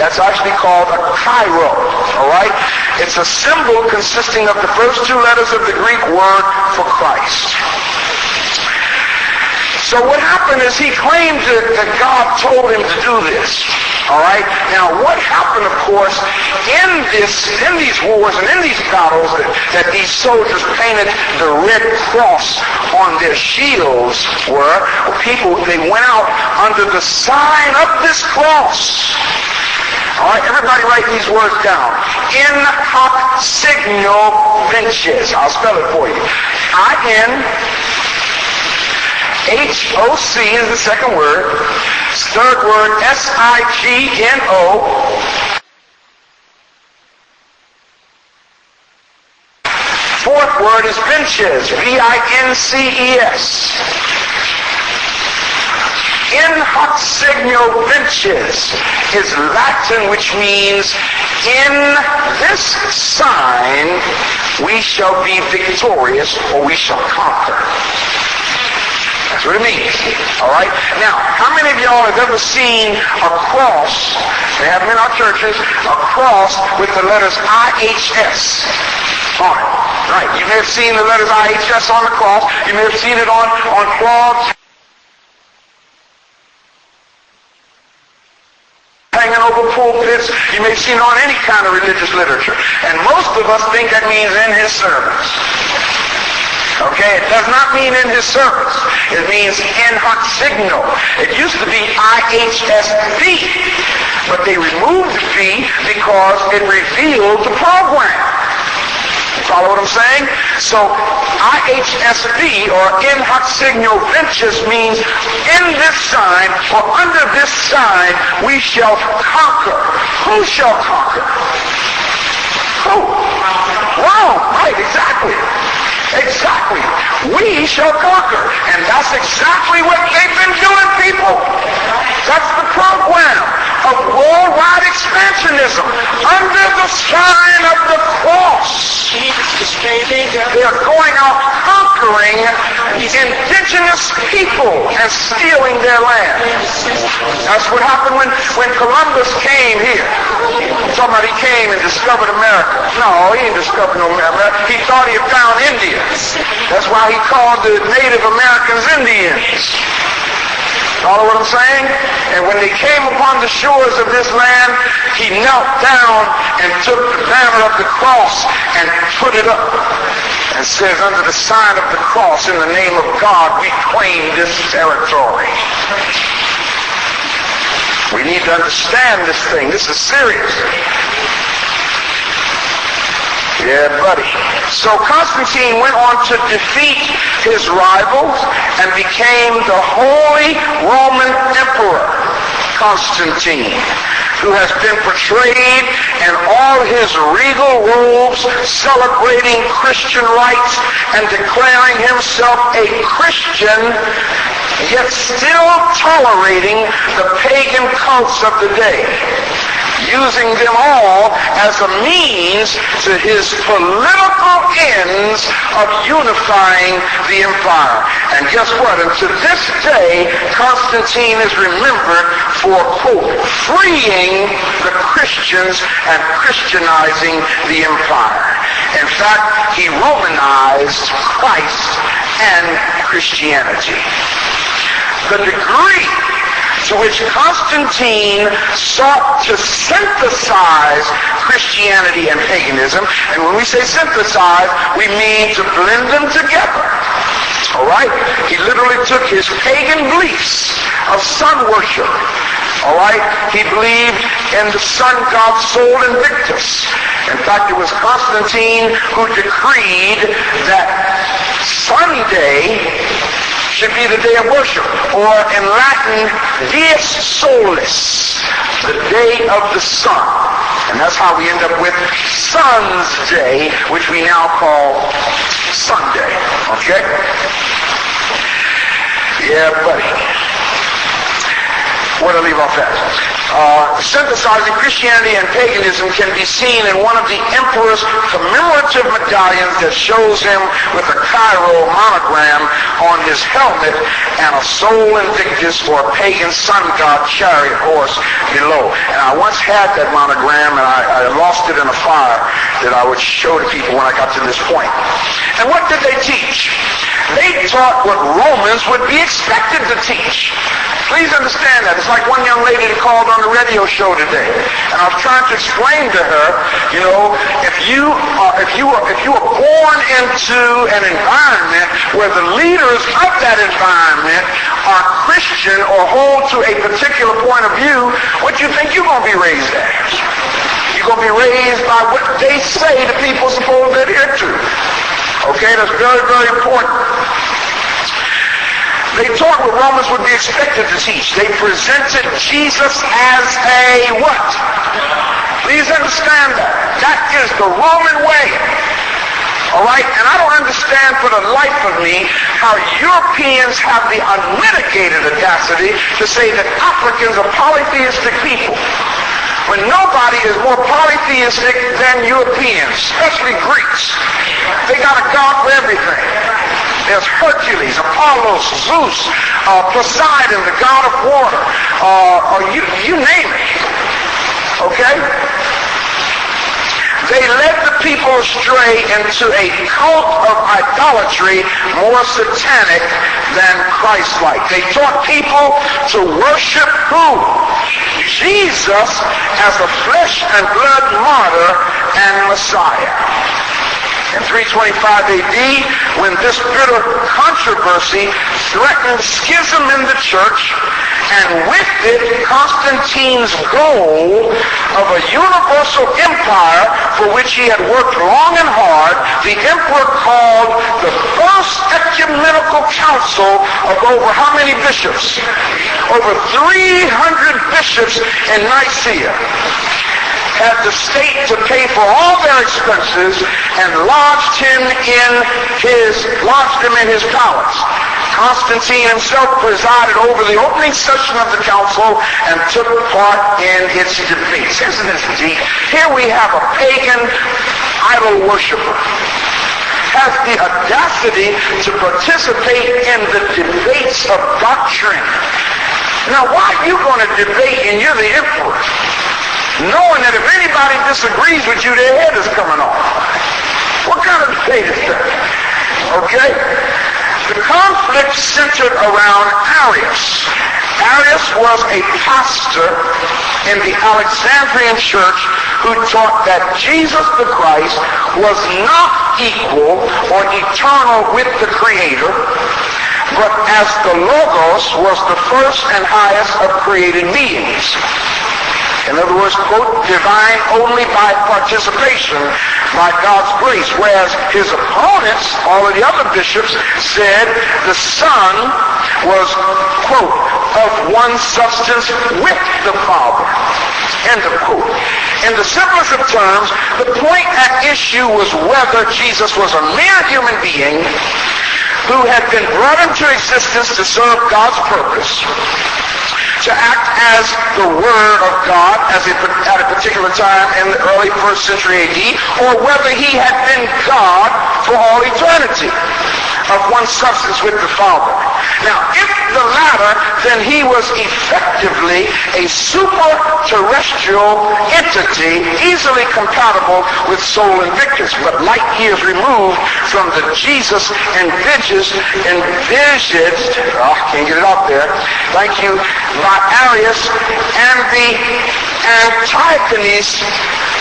That's actually called a Cairo, all right? It's a symbol consisting of the first two letters of the Greek word for Christ. So what happened is he claimed that God told him to do this. All right? Now, what happened, of course, in these wars and in these battles that these soldiers painted the red cross on their shields were, people, they went out under the sign of this cross. All right, everybody write these words down. In hoc signo vinces. I'll spell it for you. I-N-H-O-C is the second word. Third word, S-I-G-N-O. Fourth word is vinces, V-I-N-C-E-S. In hoc signo vinces is Latin, which means in this sign we shall be victorious, or we shall conquer. That's what it means. All right? Now, how many of y'all have ever seen a cross, they have them in our churches, a cross with the letters I-H-S on it? Right. You may have seen the letters I-H-S on the cross. You may have seen it on cloths hanging over pulpits. You may have seen it on any kind of religious literature. And most of us think that means in his service. Okay, it does not mean in his service. It means in hoc signo. It used to be I-H-S-V, but they removed the V because it revealed the program. You follow what I'm saying? So I-H-S-V, or in hoc signo vinces, means in this sign, or under this sign, we shall conquer. Who shall conquer? Who? Rome. Right, exactly. Exactly. We shall conquer. And that's exactly what they've been doing, people. That's the program of worldwide expansionism under the sign of the cross. They are going out conquering indigenous people and stealing their land. That's what happened when Columbus came here. Somebody came and discovered America. No, he didn't discover no America. He thought he had found India. That's why he called the Native Americans Indians. Follow what I'm saying? And when they came upon the shores of this land, he knelt down and took the banner of the cross and put it up and says, under the sign of the cross, in the name of God, we claim this territory. We need to understand this thing. This is serious. Yeah, buddy. So Constantine went on to defeat his rivals and became the Holy Roman Emperor, Constantine, who has been portrayed in all his regal robes, celebrating Christian rites and declaring himself a Christian, yet still tolerating the pagan cults of the day, using them all as a means to his political ends of unifying the empire. And guess what? And to this day, Constantine is remembered for, quote, freeing the Christians and Christianizing the empire. In fact, he Romanized Christ and Christianity. The degree to which Constantine sought to synthesize Christianity and paganism, and when we say synthesize, we mean to blend them together. All right? He literally took his pagan beliefs of sun worship. All right? He believed in the sun god Sol Invictus. In fact, it was Constantine who decreed that Sunday should be the day of worship, or in Latin, dies solis, the day of the sun. And that's how we end up with Sun's Day, which we now call Sunday. Okay? Yeah, buddy. Where to leave off at? Synthesizing Christianity and paganism can be seen in one of the emperor's commemorative medallions that shows him with a Cairo monogram on his helmet and a Sol Invictus or pagan sun god chariot horse below. And I once had that monogram, and I lost it in a fire that I would show to people when I got to this point. And what did they teach? They taught what Romans would be expected to teach. Please understand that. It's like one young lady that called on the radio show today, and I was trying to explain to her, you know, if you are born into an environment where the leaders of that environment are Christian or hold to a particular point of view, what do you think you're going to be raised as? You're going to be raised by what they say the people are supposed to adhere to. Okay, that's very, very important. They taught what Romans would be expected to teach. They presented Jesus as a what? Please understand that. That is the Roman way. All right? And I don't understand for the life of me how Europeans have the unmitigated audacity to say that Africans are polytheistic people, when nobody is more polytheistic than Europeans, especially Greeks. They got a god for everything. There's Hercules, Apollos, Zeus, Poseidon, the god of water, or you name it. Okay? They led the people astray into a cult of idolatry more satanic than Christ-like. They taught people to worship who? Jesus as a flesh and blood martyr and Messiah. In 325 AD, when this bitter controversy threatened schism in the church, and with it Constantine's goal of a universal empire for which he had worked long and hard, the emperor called the first ecumenical council of over how many bishops? Over 300 bishops in Nicaea. Had the state to pay for all their expenses and lodged them in his palace. Constantine himself presided over the opening session of the council and took part in its debates. Isn't this deep? Here we have a pagan idol worshiper has the audacity to participate in the debates of doctrine. Now, why are you going to debate and you're the emperor, knowing that if anybody disagrees with you, their head is coming off? What kind of debate is that? Okay? The conflict centered around Arius. Arius was a pastor in the Alexandrian church who taught that Jesus the Christ was not equal or eternal with the Creator, but as the Logos was the first and highest of created beings. In other words, quote, divine only by participation by God's grace. Whereas his opponents, all of the other bishops, said the Son was, quote, of one substance with the Father. End of quote. In the simplest of terms, the point at issue was whether Jesus was a mere human being who had been brought into existence to serve God's purpose, to act as the Word of God at a particular time in the early 1st century AD, or whether he had been God for all eternity, of one substance with the Father. Now, if the latter, then he was effectively a super-terrestrial entity easily compatible with Sol Invictus, but light years removed from the Jesus envisaged, can't get it out there, thank you, by Arius and the Antigones,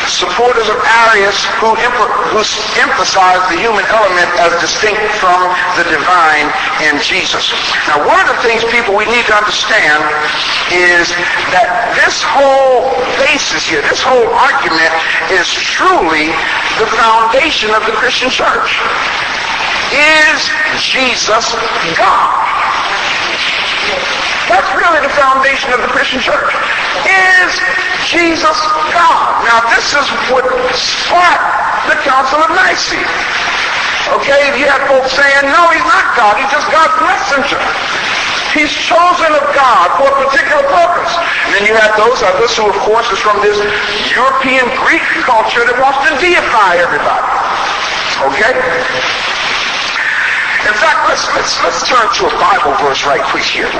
supporters of Arius who emphasized the human element as distinct from the divine in Jesus. Now, one of the things, people, we need to understand is that this whole basis here, this whole argument is truly the foundation of the Christian church. Is Jesus God? That's really the foundation of the Christian church. Is Jesus God? Now, this is what sparked the Council of Nicaea. Okay, you have folks saying, no, he's not God. He's just God's messenger. He's chosen of God for a particular purpose. then you have those others who, of course, is from this European Greek culture that wants to deify everybody. Okay? In fact, let's turn to a Bible verse right quick here.